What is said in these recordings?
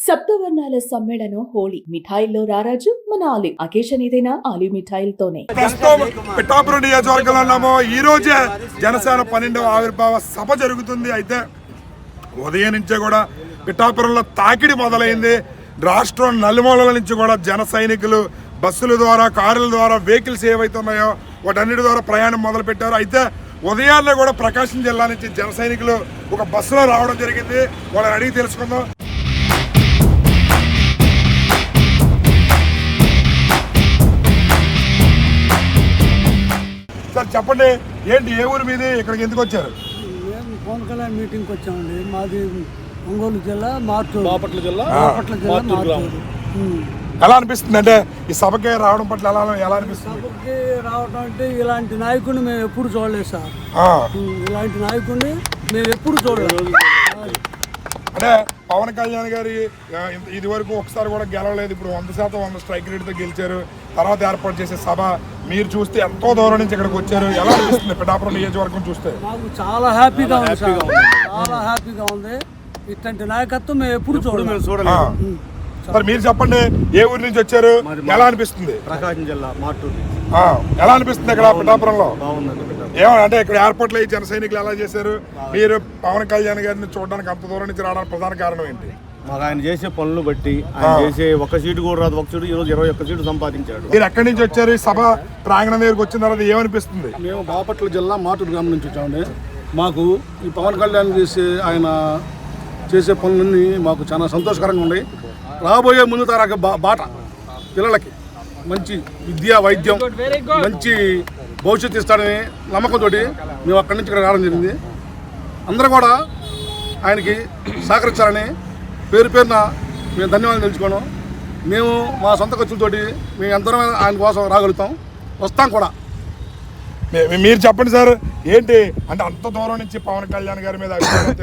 సప్తవర్ణాల సమ్మేళనం హోళీ మిఠాయిల్లో రారాజు మన ఆలి అకేషన్ ఏదైనా ఆలి మిఠాయిలతోనే. ప్రస్తుతం పిఠాపురం నియోజకవర్గంలో ఉన్నాము. ఈ రోజే జనసేన 12వ ఆవిర్భావ సభ జరుగుతుంది. అయితే ఉదయం నుంచే కూడా పిఠాపురంలో తాకిడి మొదలైంది. రాష్ట్రం నలుమూలల నుంచి కూడా జన సైనికులు బస్సుల ద్వారా, కారుల ద్వారా, వెహికల్స్ ఏవైతే ఉన్నాయో వాటన్నిటి ద్వారా ప్రయాణం మొదలు పెట్టారు. అయితే ఉదయాన్నే కూడా ప్రకాశం జిల్లా నుంచి జన సైనికులు ఒక బస్సులో రావడం జరిగింది. వాళ్ళని అడిగి తెలుసుకుందాం. సార్ చెప్పండి, ఏంటి ఏ ఊరు మీది, ఇక్కడికి ఎందుకు వచ్చారు? మేము పవన్ కళ్యాణ్ మీటింగ్కి వచ్చామండి. మాది ఒంగోలు జిల్లా, మార్టూరు, బాపట్ల జిల్లా, మార్టూరు. ఎలా అనిపిస్తుంది అంటే ఈ సభకి రావడం పట్ల ఎలా అనిపిస్తుంది? సభకి రావడం అంటే ఇలాంటి నాయకుడిని మేము ఎప్పుడు చూడలేదు సార్. ఇలాంటి నాయకుడిని మేము ఎప్పుడు చూడలేదు. అంటే పవన్ కళ్యాణ్ గారి ఇది వరకు ఒకసారి కూడా గెలవలేదు. ఇప్పుడు 100% 100 స్ట్రైక్ రేట్తో గెలిచారు. తర్వాత ఏర్పాటు చేసే సభ మీరు చూస్తే ఎంతో దూరం నుంచి ఇక్కడికి వచ్చారు. ఎలా అనిపిస్తుంది పిఠాపురం నియోజకవర్గం చూస్తే? మాకు చాలా హ్యాపీగా ఉంది సార్, చాలా హ్యాపీగా ఉంది. ఇట్లాంటి నాయకత్వం మేము ఎప్పుడు చూడలేదు. మరి మీరు చెప్పండి, ఏ ఊరి నుంచి వచ్చారు, ఎలా అనిపిస్తుంది? ప్రకాశం జిల్లా, మార్టూరు. ఎలా అనిపిస్తుంది ఇక్కడ పిఠాపురంలో? ఏమన్నా అంటే ఇక్కడ ఏర్పాట్లు అయ్యి జన సైనికులు ఎలా చేశారు? మీరు పవన్ కళ్యాణ్ గారిని చూడడానికి అంత దూరం నుంచి రావడానికి ప్రధాన కారణం ఏంటి? మాకు ఆయన చేసే పనులు బట్టి, ఆయన చేసే ఒక సీటు కూడా రాదు. ఒక సీటు ఈరోజు 21 సీటు సంపాదించాడు. మీరు ఎక్కడి నుంచి వచ్చారు? ఈ సభ ప్రాంగణం దగ్గరికి వచ్చిన తర్వాత ఏమనిపిస్తుంది? మేము బాపట్ల జిల్లా, మార్టూరు గ్రామం నుంచి వచ్చామండి. మాకు ఈ పవన్ కళ్యాణ్ ఆయన చేసే పనులన్నీ మాకు చాలా సంతోషకరంగా ఉన్నాయి. రాబోయే ముందు తరాక బాట పిల్లలకి మంచి విద్యా, వైద్యం, మంచి భవిష్యత్తు ఇస్తాడని నమ్మకంతో మేము అక్కడి నుంచి ఇక్కడ రావడం జరిగింది. అందరూ కూడా ఆయనకి సహకరించాలని పేరు పేరున మేము ధన్యవాదాలు తెలుసుకోవడం. మేము మా సొంత ఖర్చులతోటి మేము ఎంతలో ఆయన కోసం రాగలుగుతాం, వస్తాం కూడా. మీరు చెప్పండి సార్, ఏంటి అంటే అంత దూరం నుంచి పవన్ కళ్యాణ్ గారి మీద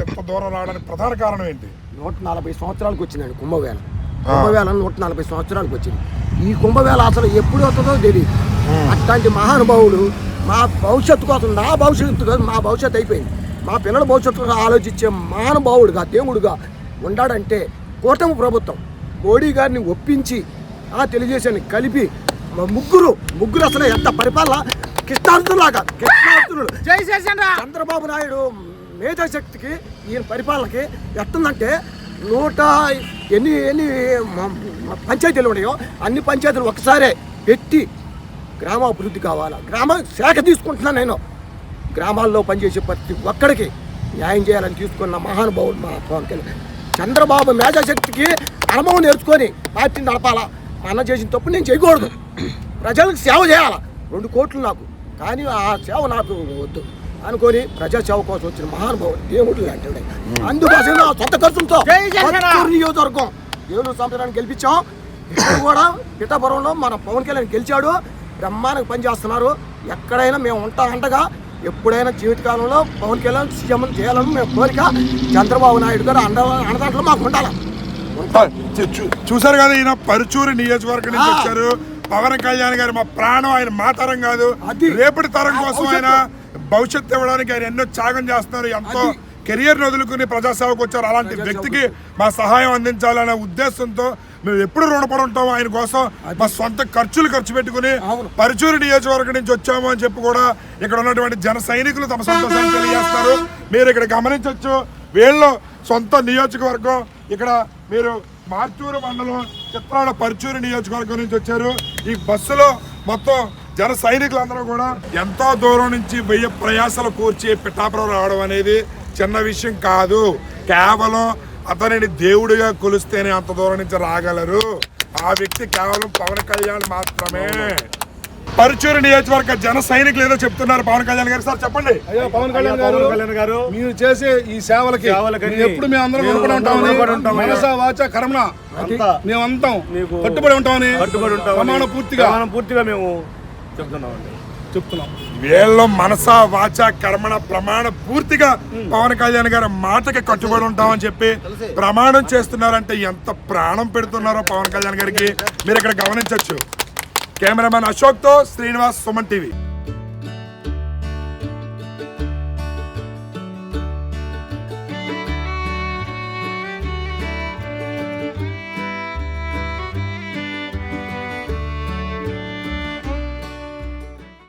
ఎంత దూరం రావడానికి ప్రధాన కారణం ఏంటి? 140 సంవత్సరాలకు వచ్చిందండి కుంభవేళ. 140 సంవత్సరాలకు వచ్చింది. ఈ కుంభవేళ అసలు ఎప్పుడు వస్తుందో తెలియదు. అట్లాంటి మహానుభావులు మా భవిష్యత్తు కోసం, నా భవిష్యత్తు కోసం, మా భవిష్యత్తు అయిపోయింది, మా పిల్లల భవిష్యత్తు ఆలోచించే మహానుభావుడుగా, దేవుడుగా ఉన్నాడంటే కూటమి ప్రభుత్వం మోడీ గారిని ఒప్పించి తెలియజేసాను కలిపి ముగ్గురు అసలు ఎంత పరిపాలన కృష్ణార్థులాగా చంద్రబాబు నాయుడు మేధాశక్తికి ఈయన పరిపాలనకి ఎట్టుందంటే 100 ఎన్ని పంచాయతీలు ఉన్నాయో అన్ని పంచాయతీలు ఒకసారే పెట్టి గ్రామాభివృద్ధి కావాలా, గ్రామ శాఖ తీసుకుంటున్నాను నేను. గ్రామాల్లో పనిచేసే ప్రతి ఒక్కడికి న్యాయం చేయాలని తీసుకున్న మహానుభావుడు మా పవన్ కళ్యాణ్. చంద్రబాబు మేధాశక్తికి అనుభవం నేర్చుకొని పార్టీని నడపాలా. మా అన్న చేసిన తప్పు నేను చేయకూడదు, ప్రజలకు సేవ చేయాలా. 2 కోట్లు నాకు, కానీ ఆ సేవ నాకు వద్దు అనుకొని ప్రజాసేవ కోసం వచ్చిన మహానుభావుడు, దేవుడు లాంటి. అందుకోసం నా సొంత ఖర్చులతో నియోజకవర్గం ఏలూరు సంవత్సరాన్ని గెలిపించాం. ఇప్పుడు కూడా పిఠాపురంలో మన పవన్ కళ్యాణ్ గెలిచాడు. బ్రహ్మాండంగా పనిచేస్తున్నారు. ఎక్కడైనా మేము ఉంటాం అంటగా. ఎప్పుడైనా జీవితకాలంలో పవన్ కళ్యాణ్ సీఎం చేయాలని మేము కోరిక. చంద్రబాబు నాయుడు గారు అన్నదాంట్లో మాకు ఉండాలి. చూసారు కదా, ఈయన పరుచూరు నియోజకవర్గం నుంచి వచ్చారు. పవన్ కళ్యాణ్ గారు మా ప్రాణం, ఆయన మా తరం కాదు, రేపటి తరం కోసం ఆయన భవిష్యత్తు ఇవ్వడానికి ఆయన ఎన్నో త్యాగం చేస్తున్నారు. ఎంతో కెరియర్ వదులుకుని ప్రజాసేవకు వచ్చారు. అలాంటి వ్యక్తికి మా సహాయం అందించాలనే ఉద్దేశంతో మేము ఎప్పుడు రుణపడి ఉంటాము. ఆయన కోసం మా సొంత ఖర్చులు ఖర్చు పెట్టుకుని పరుచూరు నియోజకవర్గం నుంచి వచ్చాము అని చెప్పి కూడా ఇక్కడ ఉన్నటువంటి జన సైనికులు తమ సంతోషాన్ని తెలియజేస్తారు. మీరు ఇక్కడ గమనించవచ్చు, వీళ్ళు సొంత నియోజకవర్గం. ఇక్కడ మీరు మార్టూరు మండలం చిత్రాల పరుచూరు నియోజకవర్గం నుంచి వచ్చారు. ఈ బస్సులో మొత్తం జన సైనికులందరూ కూడా ఎంతో దూరం నుంచి 1000 ప్రయాసాలు కూర్చి పిఠాపురం రావడం అనేది చిన్న విషయం కాదు. కేవలం అతనిని దేవుడిగా కొలిస్తేనే అంత దూరం నుంచి రాగలరు. ఆ వ్యక్తి కేవలం పవన్ కళ్యాణ్ మాత్రమే. పరుచూరు నియోజకవర్గ జన సైనికులు ఏదో చెప్తున్నారు పవన్ కళ్యాణ్ గారు. సార్ చెప్పండి. అయ్యో పవన్ కళ్యాణ్ గారు, మీరు చేసే ఈ సేవలకి ఎప్పుడు మేము అందరం రుణపడి ఉంటామని, మనస వాచ కర్మణ మేమంతం కట్టుబడి ఉంటామని ప్రమాణ పూర్తిగా మేము చెప్తున్నాం. వీళ్ళు మనస వాచ కర్మణ ప్రమాణ పూర్తిగా పవన్ కళ్యాణ్ గారి మాటకి కట్టుబడి ఉంటామని చెప్పి ప్రమాణం చేస్తున్నారంటే ఎంత ప్రాణం పెడుతున్నారో పవన్ కళ్యాణ్ గారికి మీరు ఇక్కడ గమనించవచ్చు. కెమెరామెన్ అశోక్ తో శ్రీనివాస్, సుమన్ టీవీ.